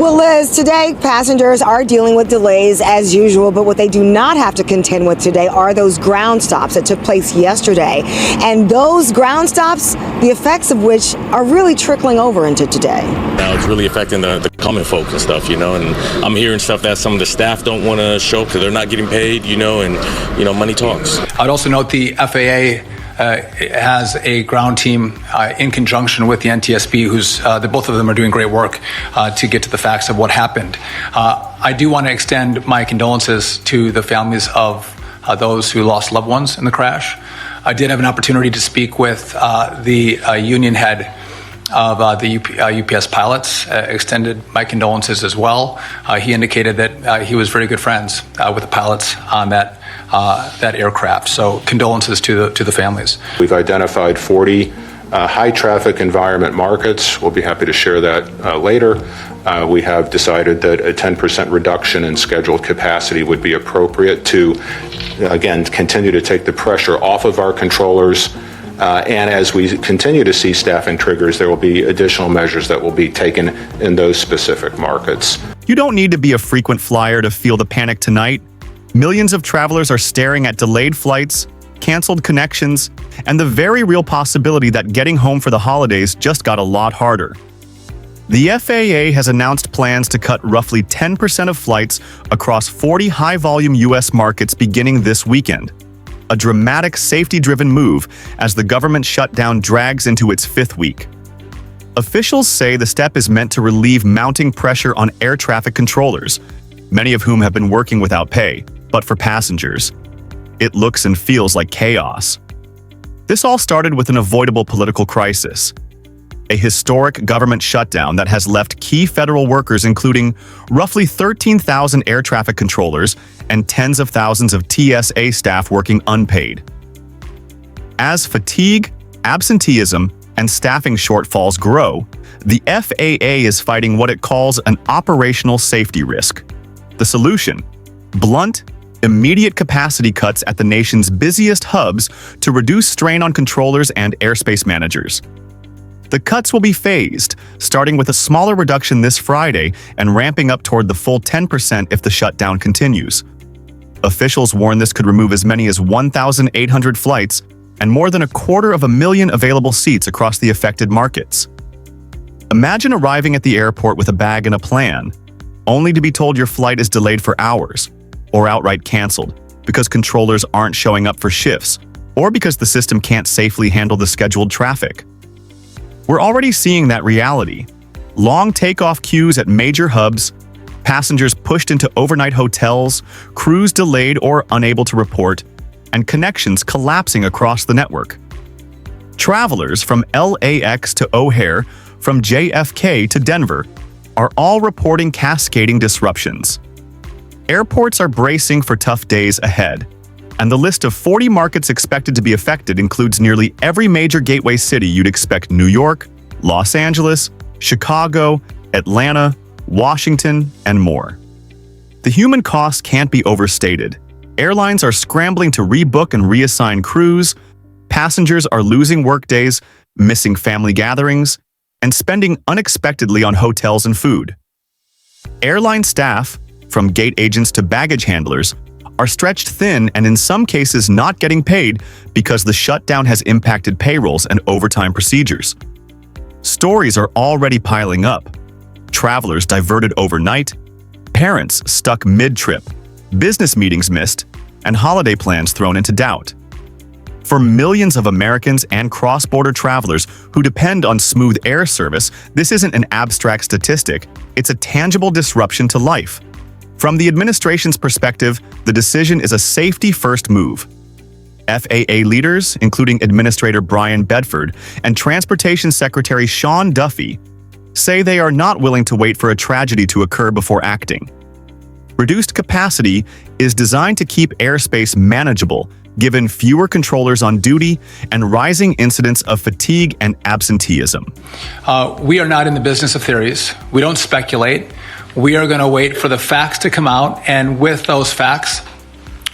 Well, Liz, today passengers are dealing with delays as usual, but what they do not have to contend with today are those ground stops that took place yesterday. And those ground stops, the effects of which are really trickling over into today. Now it's really affecting the common folk and stuff, and I'm hearing stuff that some of the staff don't want to show because they're not getting paid, and money talks. I'd also note the FAA has a ground team in conjunction with the NTSB, both of them are doing great work to get to the facts of what happened. I do want to extend my condolences to the families of those who lost loved ones in the crash. I did have an opportunity to speak with the union head of the UPS pilots, extended my condolences as well. He indicated that he was very good friends with the pilots on that aircraft. So condolences to the families. We've identified 40 high traffic environment markets. We'll be happy to share that later. We have decided that a 10% reduction in scheduled capacity would be appropriate to, again, continue to take the pressure off of our controllers. And as we continue to see staffing triggers, there will be additional measures that will be taken in those specific markets. You don't need to be a frequent flyer to feel the panic tonight. Millions of travelers are staring at delayed flights, canceled connections, and the very real possibility that getting home for the holidays just got a lot harder. The FAA has announced plans to cut roughly 10% of flights across 40 high-volume U.S. markets beginning this weekend. A dramatic safety-driven move as the government shutdown drags into its 5th week. Officials say the step is meant to relieve mounting pressure on air traffic controllers, many of whom have been working without pay, but for passengers. It looks and feels like chaos. This all started with an avoidable political crisis. A historic government shutdown that has left key federal workers, including roughly 13,000 air traffic controllers and tens of thousands of TSA staff working unpaid. As fatigue, absenteeism, and staffing shortfalls grow, the FAA is fighting what it calls an operational safety risk. The solution? Blunt, immediate capacity cuts at the nation's busiest hubs to reduce strain on controllers and airspace managers. The cuts will be phased, starting with a smaller reduction this Friday and ramping up toward the full 10% if the shutdown continues. Officials warn this could remove as many as 1,800 flights and more than 250,000 available seats across the affected markets. Imagine arriving at the airport with a bag and a plan, only to be told your flight is delayed for hours or outright canceled because controllers aren't showing up for shifts or because the system can't safely handle the scheduled traffic. We're already seeing that reality. Long takeoff queues at major hubs, passengers pushed into overnight hotels, crews delayed or unable to report, and connections collapsing across the network. Travelers from LAX to O'Hare, from JFK to Denver, are all reporting cascading disruptions. Airports are bracing for tough days ahead, and the list of 40 markets expected to be affected includes nearly every major gateway city you'd expect: New York, Los Angeles, Chicago, Atlanta, Washington, and more. The human cost can't be overstated. Airlines are scrambling to rebook and reassign crews, passengers are losing workdays, missing family gatherings, and spending unexpectedly on hotels and food. Airline staff, from gate agents to baggage handlers, are stretched thin and in some cases not getting paid because the shutdown has impacted payrolls and overtime procedures. Stories are already piling up. Travelers diverted overnight, parents stuck mid-trip, business meetings missed, and holiday plans thrown into doubt. For millions of Americans and cross-border travelers who depend on smooth air service, this isn't an abstract statistic, it's a tangible disruption to life. From the administration's perspective, the decision is a safety-first move. FAA leaders, including Administrator Brian Bedford and Transportation Secretary Sean Duffy, say they are not willing to wait for a tragedy to occur before acting. Reduced capacity is designed to keep airspace manageable, given fewer controllers on duty and rising incidents of fatigue and absenteeism. We are not in the business of theories. We don't speculate. We are going to wait for the facts to come out, and with those facts,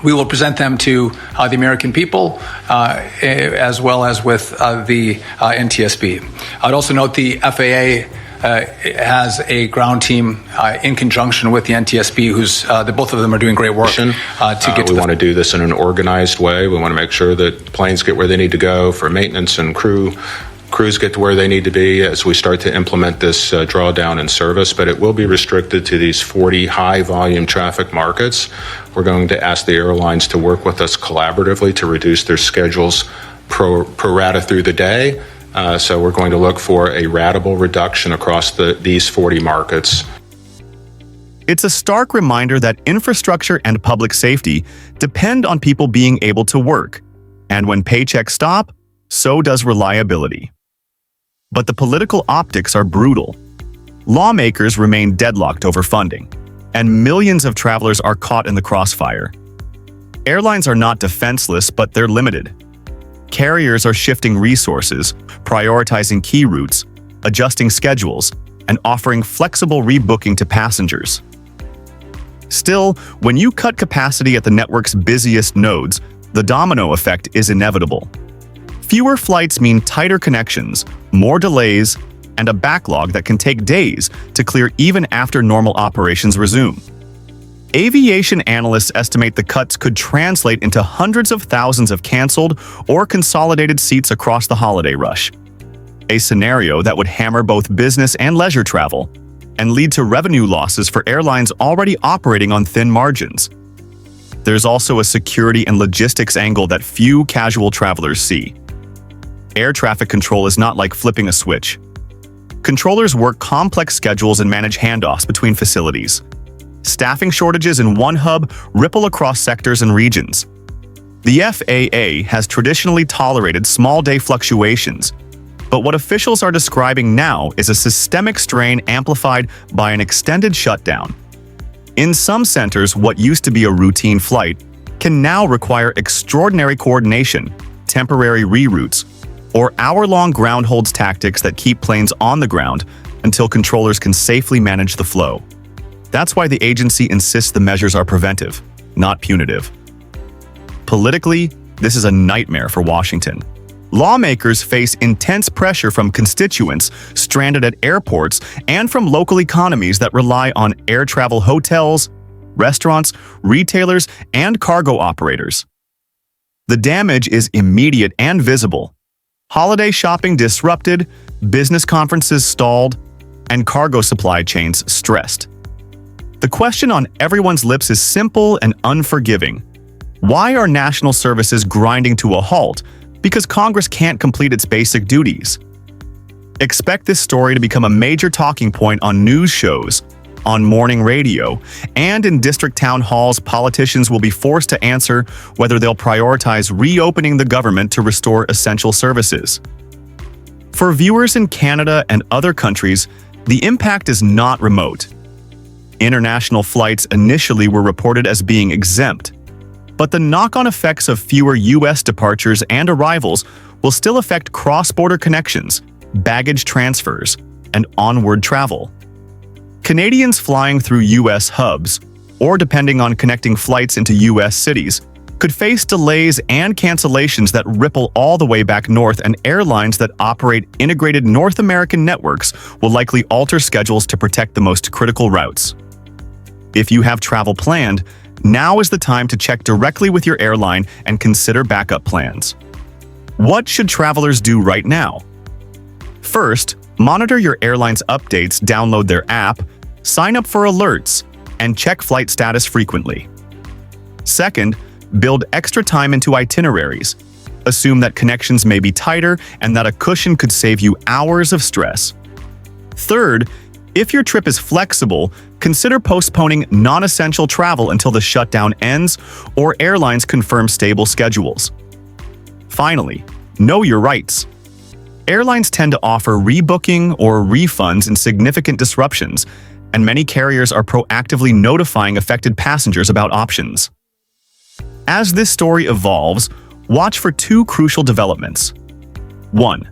we will present them to the American people, as well as with the NTSB. I'd also note the FAA has a ground team in conjunction with the NTSB, both of them are doing great work to get to We want to do this in an organized way. We want to make sure that planes get where they need to go for maintenance and crews get to where they need to be as we start to implement this drawdown in service, but it will be restricted to these 40 high volume traffic markets. We're going to ask the airlines to work with us collaboratively to reduce their schedules pro rata through the day. So we're going to look for a ratable reduction across these 40 markets. It's a stark reminder that infrastructure and public safety depend on people being able to work. And when paychecks stop, so does reliability. But the political optics are brutal. Lawmakers remain deadlocked over funding, and millions of travelers are caught in the crossfire. Airlines are not defenseless, but they're limited. Carriers are shifting resources, prioritizing key routes, adjusting schedules, and offering flexible rebooking to passengers. Still, when you cut capacity at the network's busiest nodes, the domino effect is inevitable. Fewer flights mean tighter connections, more delays, and a backlog that can take days to clear even after normal operations resume. Aviation analysts estimate the cuts could translate into hundreds of thousands of canceled or consolidated seats across the holiday rush. A scenario that would hammer both business and leisure travel and lead to revenue losses for airlines already operating on thin margins. There's also a security and logistics angle that few casual travelers see. Air traffic control is not like flipping a switch. Controllers work complex schedules and manage handoffs between facilities. Staffing shortages in one hub ripple across sectors and regions. The FAA has traditionally tolerated small-day fluctuations, but what officials are describing now is a systemic strain amplified by an extended shutdown. In some centers, what used to be a routine flight can now require extraordinary coordination, temporary reroutes, or hour-long ground holds tactics that keep planes on the ground until controllers can safely manage the flow. That's why the agency insists the measures are preventive, not punitive. Politically, this is a nightmare for Washington. Lawmakers face intense pressure from constituents stranded at airports and from local economies that rely on air travel hotels, restaurants, retailers, and cargo operators. The damage is immediate and visible. Holiday shopping disrupted, business conferences stalled, and cargo supply chains stressed. The question on everyone's lips is simple and unforgiving. Why are national services grinding to a halt because Congress can't complete its basic duties? Expect this story to become a major talking point on news shows, on morning radio, and in district town halls. Politicians will be forced to answer whether they'll prioritize reopening the government to restore essential services. For viewers in Canada and other countries, the impact is not remote. International flights initially were reported as being exempt, but the knock-on effects of fewer U.S. departures and arrivals will still affect cross-border connections, baggage transfers, and onward travel. Canadians flying through U.S. hubs, or depending on connecting flights into U.S. cities, could face delays and cancellations that ripple all the way back north, and airlines that operate integrated North American networks will likely alter schedules to protect the most critical routes. If you have travel planned, now is the time to check directly with your airline and consider backup plans. What should travelers do right now? First, monitor your airline's updates, download their app, sign up for alerts, and check flight status frequently. Second, build extra time into itineraries. Assume that connections may be tighter and that a cushion could save you hours of stress. Third, if your trip is flexible, consider postponing non-essential travel until the shutdown ends or airlines confirm stable schedules. Finally, know your rights. Airlines tend to offer rebooking or refunds in significant disruptions, and many carriers are proactively notifying affected passengers about options. As this story evolves, watch for two crucial developments. 1.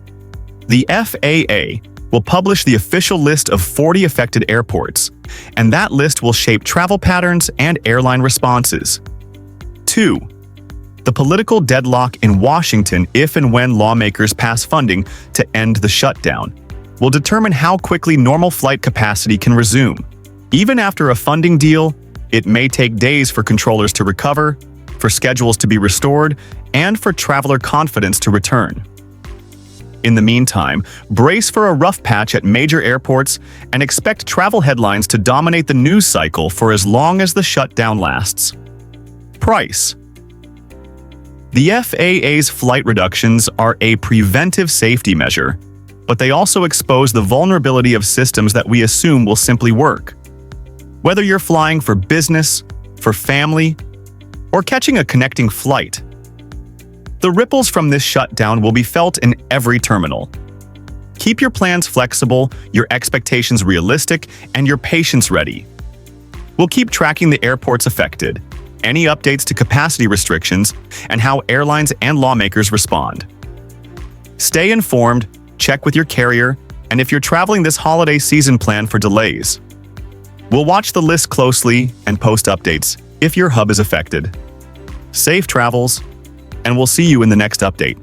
The FAA will publish the official list of 40 affected airports, and that list will shape travel patterns and airline responses. 2. The political deadlock in Washington if and when lawmakers pass funding to end the shutdown. will determine how quickly normal flight capacity can resume. Even after a funding deal, it may take days for controllers to recover, for schedules to be restored, and for traveler confidence to return. In the meantime, brace for a rough patch at major airports and expect travel headlines to dominate the news cycle for as long as the shutdown lasts. Price. The FAA's flight reductions are a preventive safety measure, but they also expose the vulnerability of systems that we assume will simply work. Whether you're flying for business, for family, or catching a connecting flight, the ripples from this shutdown will be felt in every terminal. Keep your plans flexible, your expectations realistic, and your patience ready. We'll keep tracking the airports affected, any updates to capacity restrictions, and how airlines and lawmakers respond. Stay informed, check with your carrier, and if you're traveling this holiday season, plan for delays. We'll watch the list closely and post updates if your hub is affected. Safe travels, and we'll see you in the next update.